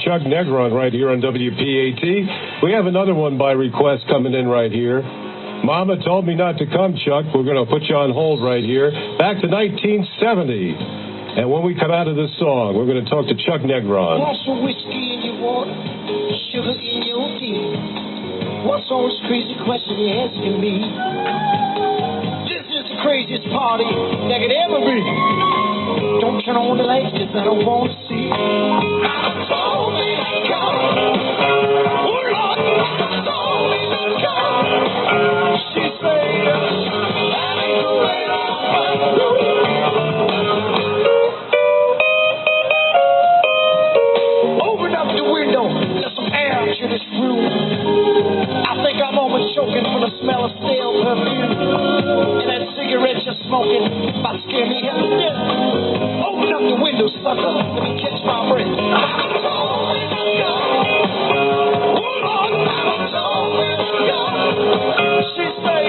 Chuck Negron right here on WPAT. We have another one by request coming in right here. Mama told me not to come, Chuck. We're going to put you on hold right here. Back to 1970. And when we come out of this song, we're going to talk to Chuck Negron. Want some whiskey in your water, sugar in your tea? What's all this crazy question you're asking me? This is the craziest party that could ever be. Don't turn on the lights, 'cause I don't want to see. Mama told me to come. Oh, Lord, Mama told me to come. She said, that ain't the way I want to do. Open up the window, let some air into this room. I think I'm almost choking from the smell of stale perfume. And that cigarette you're smoking about to scare me half to death. Open up the window, sucker. Let me catch my breath. Mama told me to go. Oh, Lord, Mama told me to go. She said,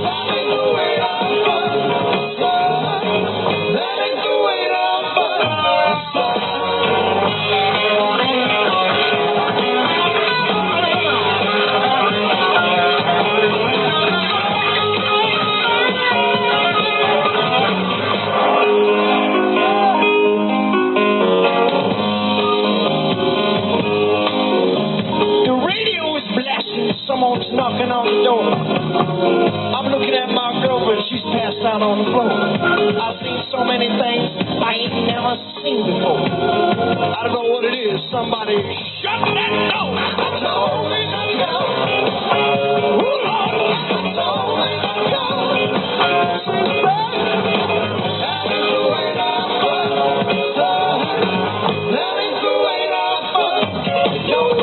that ain't the way I find. That ain't the way I find. Someone's knocking on the door. I'm looking at my girlfriend, she's passed out on the floor. I've seen so many things I ain't never seen before. I don't know what it is. Somebody shut that door. I told me to go. Oh, Lord, I told me to go. She said, that ain't the way that I fun. That ain't the way that I fun. Yo,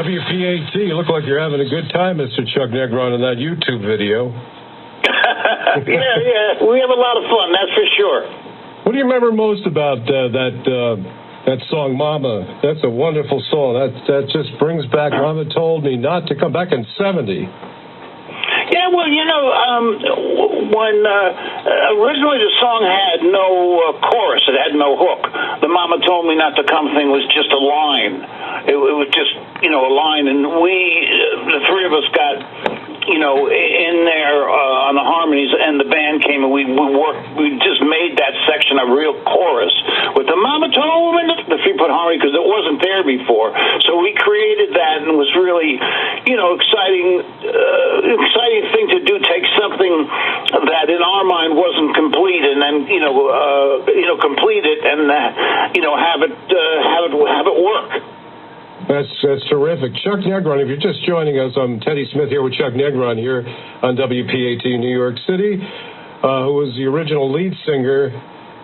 WPAT, you look like you're having a good time, Mr. Chuck Negron, in that YouTube video. Yeah, we have a lot of fun, that's for sure. What do you remember most about that song, Mama? That's a wonderful song. That just brings back Mama Told Me Not to Come, back in 70. Yeah, well, you know, when originally the song had no chorus, it had no hook. The Mama Told Me Not to Come thing was just a line. It was just, you know, a line, and the three of us got, you know, in there on the harmonies, and the band came, and we just made that section a real chorus with the Mama Told Me, the three-part harmony, because it wasn't there before. So we created that, and it was really, you know, exciting thing to do. Take something that in our mind wasn't complete, and then complete it, and have it work. That's terrific. Chuck Negron, if you're just joining us, I'm Teddy Smith here with Chuck Negron here on WPAT New York City, who was the original lead singer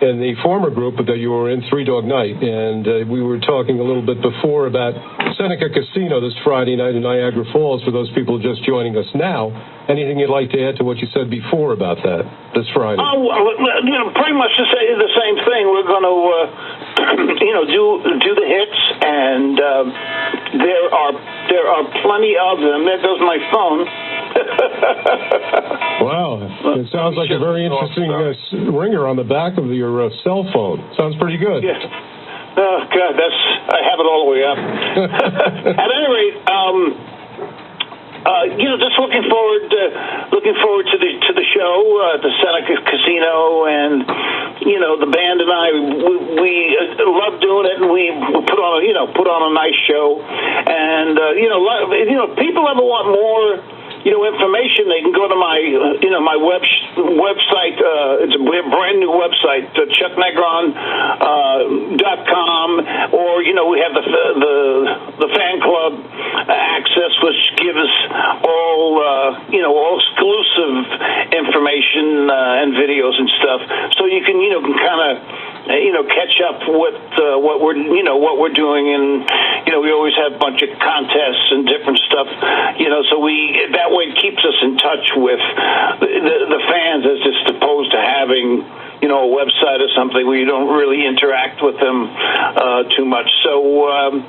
in the former group that you were in, Three Dog Night. And we were talking a little bit before about Seneca Casino this Friday night in Niagara Falls, for those people just joining us now. Anything you'd like to add to what you said before about that this Friday? Pretty much to say the same thing. We're going to, do the hits, and there are plenty of them. There goes my phone. Wow, it sounds like a very interesting ringer on the back of your cell phone. Sounds pretty good. Yeah. Oh God, I have it all the way up. At any rate, just looking forward to the show at the Seneca Casino, and the band and I, we love doing it, and we put on a nice show. And people ever want more information, they can go to my my website. It's a brand new website, chucknegron.com, or we have the fan club access, which gives all all exclusive information and videos and stuff, so you can kind of catch up with what we're doing, and we always have a bunch of contests and different stuff, so that way it keeps us in touch with the fans, as opposed to having a website or something where you don't really interact with them too much. So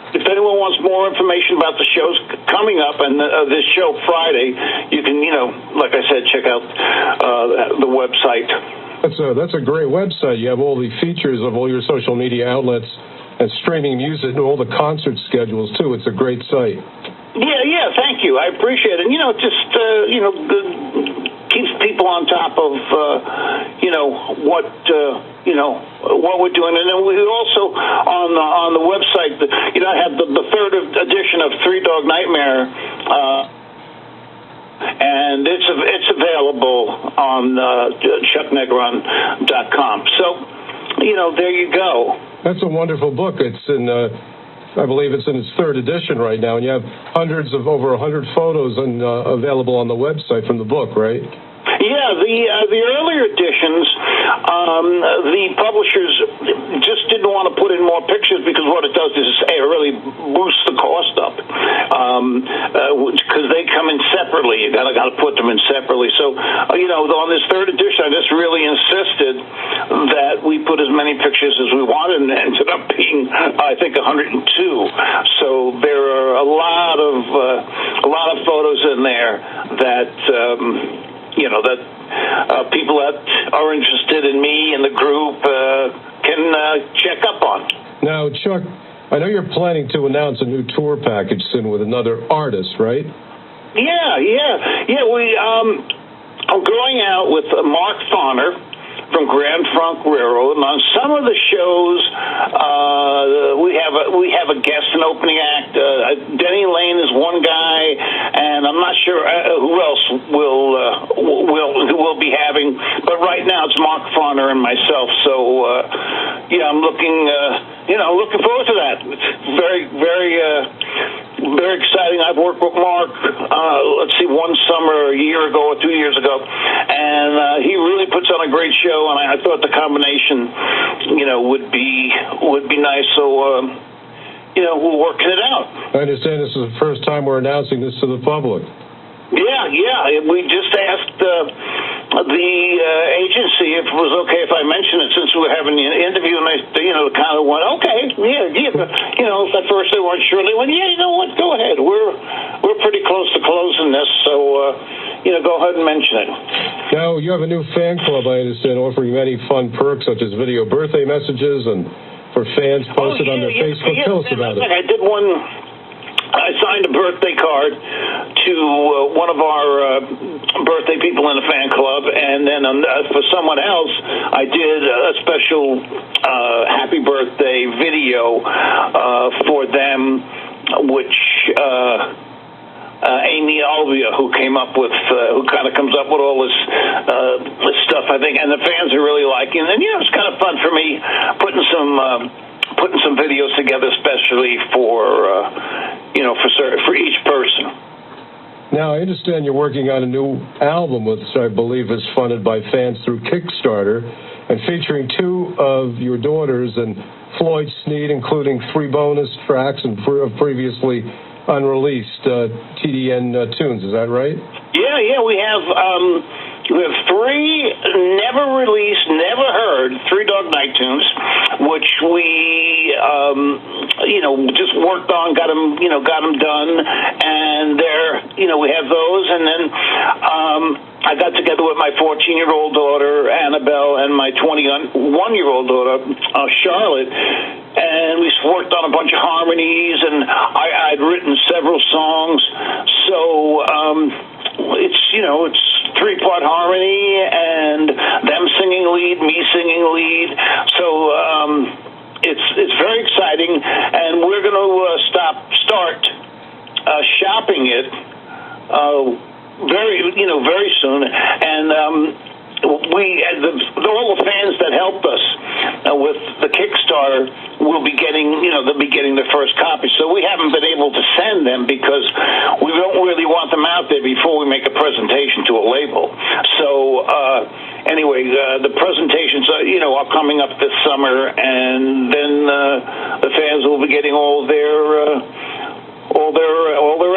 if anyone wants more information about the shows coming up and this show Friday, you can like I said, check out the website. That's a great website. You have all the features of all your social media outlets and streaming music and all the concert schedules, too. It's a great site. Yeah, thank you. I appreciate it. And, it just, keeps people on top of, what we're doing. And then we also, on the website, I have the third edition of Three Dog Nightmare, and it's available on chucknegron.com. So, there you go. That's a wonderful book. It's in, I believe it's in its third edition right now, and you have over 100 photos available on the website from the book, right? Yeah, the earlier editions, the publishers just didn't want to put in more pictures, because what it does is it really boosts the cost up, because they come in separately. You got to put them in separately. So on this third edition, I just really insisted that we put as many pictures as we wanted, and it ended up being, I think, 102. So there are a lot of photos in there that people that are interested in me and the group can check up on. Now, Chuck, I know you're planning to announce a new tour package soon with another artist, right? Yeah. I'm going out with Mark Farner from Grand Funk Railroad, and on some of the shows, we have a guest and opening act. Denny Lane is one guy, and I'm not sure who else we'll be having. But right now, it's Mark Farner and myself. So I'm looking forward to that. It's very, very, very exciting. I've worked with Mark. One summer a year ago or 2 years ago, and he really puts on a great show. And I thought the combination, would be nice. So, we're working it out. I understand this is the first time we're announcing this to the public. Yeah. We just asked the agency if it was okay if I mentioned it, since we were having an interview, and they, kind of went, okay, yeah. At first they weren't sure. They went, yeah, you know what? Go ahead. We're pretty close to closing this, so go ahead and mention it. Now, you have a new fan club, I understand, offering many fun perks such as video birthday messages and for fans posted on their Facebook. Tell us about it. I did one. I signed a birthday card to one of our birthday people in the fan club, and then for someone else, I did a special happy birthday video for them, which Amy Alvia, who came up with, who kind of comes up with all this stuff, I think, and the fans are really liking it. And it's kind of fun for me putting some videos together, especially for each person. Now, I understand you're working on a new album, which I believe is funded by fans through Kickstarter, and featuring two of your daughters and Floyd Sneed, including 3 bonus tracks and previously unreleased TDN tunes. Is that right? Yeah. We have 3 never released, never heard 3 Dog Night tunes, which we just worked on, got them done, and we have those, and then I got together with my 14-year-old daughter Annabelle and my 21-year-old daughter Charlotte, and we worked on a bunch of harmonies, and I'd written several songs, so it's 3-part harmony and singing lead. So it's very exciting, and we're going to start shopping it very soon. And all the fans that helped us with the Kickstarter will be getting, they'll be getting their first copy. So we haven't been able to send them because we don't really want them out there before we make a presentation to a label. So anyway, the presentations, are coming up this summer, and then the fans will be getting all their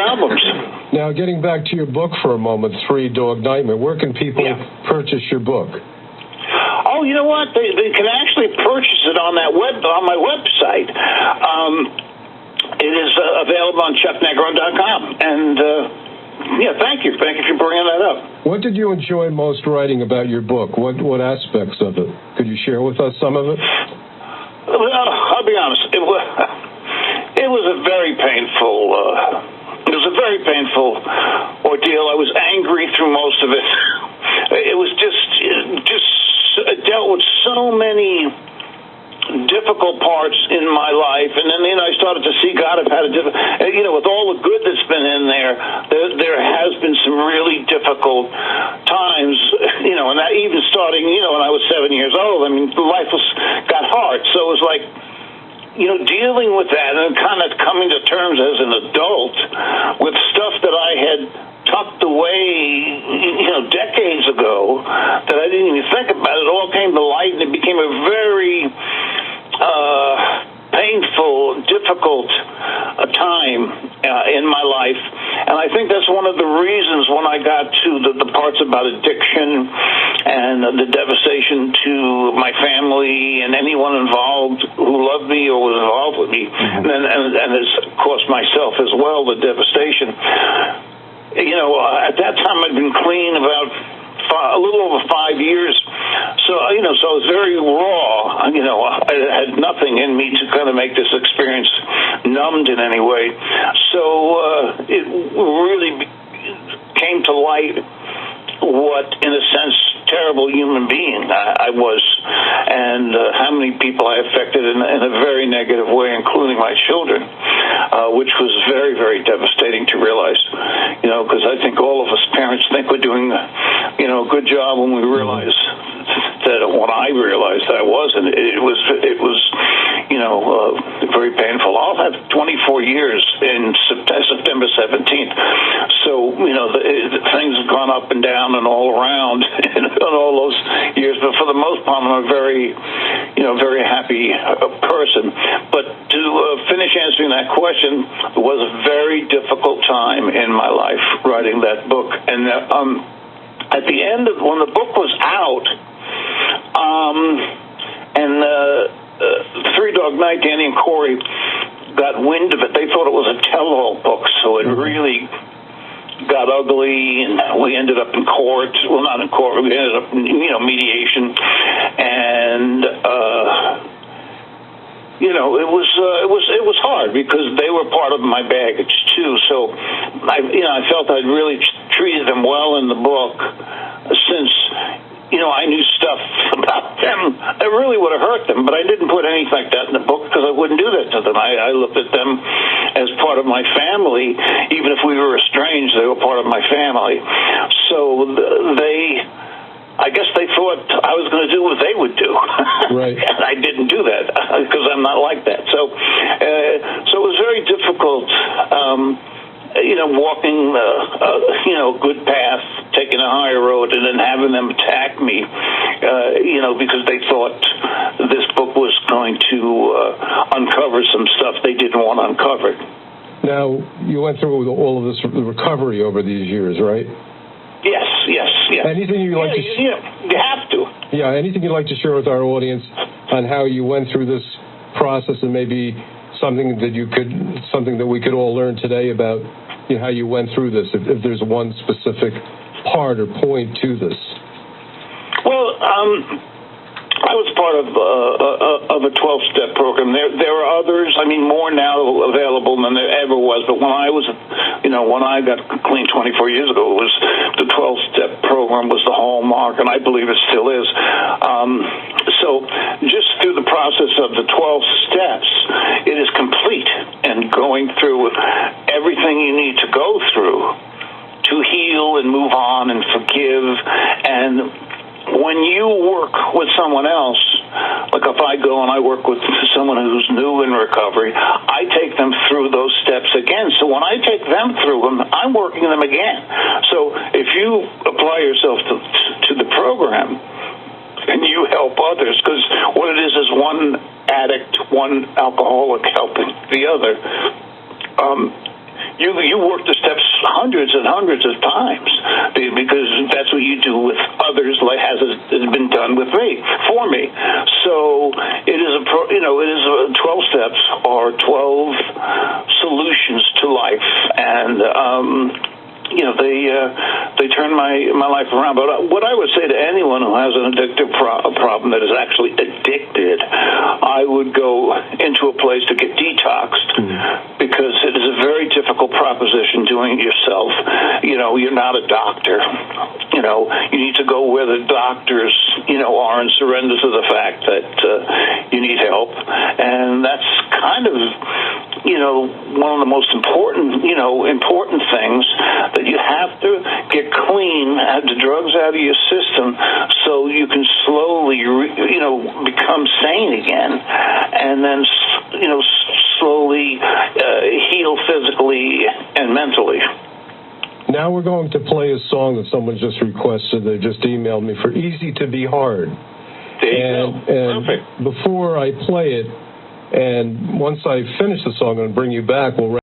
albums. Now, getting back to your book for a moment, Three Dog Nightmare, where can people purchase your book? Oh, you know what? They can actually purchase it on my website. It is available on chucknegron.com. And thank you for bringing that up. What did you enjoy most writing about your book? What aspects of it? Could you share with us some of it? Well, I'll be honest. It was a very painful. It was a very painful ordeal. I was angry through most of it. It was just dealt with so many difficult parts in my life, and then I started to see God have had a different. With all the good that's been in there has been some really difficult times. And that even starting, when I was 7 years old. I mean, life got hard. So it was like, dealing with that and kind of coming to terms as an adult with stuff that I had tucked away, decades ago that I didn't even think about. It all came to light, and it became a very painful, difficult time in my life. And I think that's one of the reasons when I got to the parts about addiction and the devastation to my family and anyone involved who loved me or was involved with me, and it's, of course, myself as well, the devastation. At that time I'd been clean about a little over 5 years. So, so I was very raw. I had nothing in me to kind of make this experience numbed in any way. So it really came to light what, in a sense, terrible human being I was, and how many people I affected in a very negative way, including my children, which was very, very devastating to realize. Because I think all of us parents think we're doing, a good job when we realize that what I realized I wasn't. It was, very painful. I'll have 24 years in September 17th. So, things have gone up and down and all around in all those years. But for the most part, I'm a very, very happy person. But to finish answering that question, it was a very difficult time in my life writing that book. And at the end of when the book was out, Three Dog Night, Danny and Corey got wind of it. They thought it was a tell-all book, so it really got ugly, and we ended up in court. Well, not in court. We ended up in, mediation, and it was hard because they were part of my baggage too. So I felt I'd really treated them well in the book, since I knew stuff about them that really would have hurt them, but I didn't put anything like that in the book because I wouldn't do that to them. I looked at them as part of my family. Even if we were estranged, they were part of my family. So I guess they thought I was going to do what they would do. Right. And I didn't do that because I'm not like that. So it was very difficult, walking a good path, taking a higher road, and then having them attack me, because they thought this book was going to uncover some stuff they didn't want uncovered. Now, you went through all of this recovery over these years, right? Yes. Anything you'd like to? You have to. Yeah. Anything you'd like to share with our audience on how you went through this process, and maybe something that we could all learn today about how you went through this? If there's one specific part or point to this. Well, I was part of a 12-step program. There are others. I mean, more now available than there ever was. But when I was, when I got clean 24 years ago, it was the 12-step program was the hallmark, and I believe it still is. So just through the process of the 12 steps, it is complete, and going through everything you need to go through to heal and move on and forgive. And when you work with someone else, like if I go and I work with someone who's new in recovery, I take them through those steps again. So when I take them through them, I'm working them again. So if you apply yourself to the program and you help others, because what it is one addict, one alcoholic helping the other, you work the steps hundreds and hundreds of times, because that's what you do with others, like has been done with me, for me. So it is 12 steps are 12 solutions to life, and they turn my life around. But what I would say to anyone who has an addictive problem that is actually addicted, I would go into a place to get detoxed, because it is a very difficult proposition doing it yourself. You're not a doctor. You need to go where the doctors, are, and surrender to the fact that you need help. And that's kind of, one of the most important things, that you have to get clean, have the drugs out of your system, so you can slowly, become sane again, and then, slowly heal physically and mentally. Now we're going to play a song that someone just requested. They just emailed me for Easy to Be Hard. And Perfect. Before I play it, and once I finish the song, I'm going to bring you back. We'll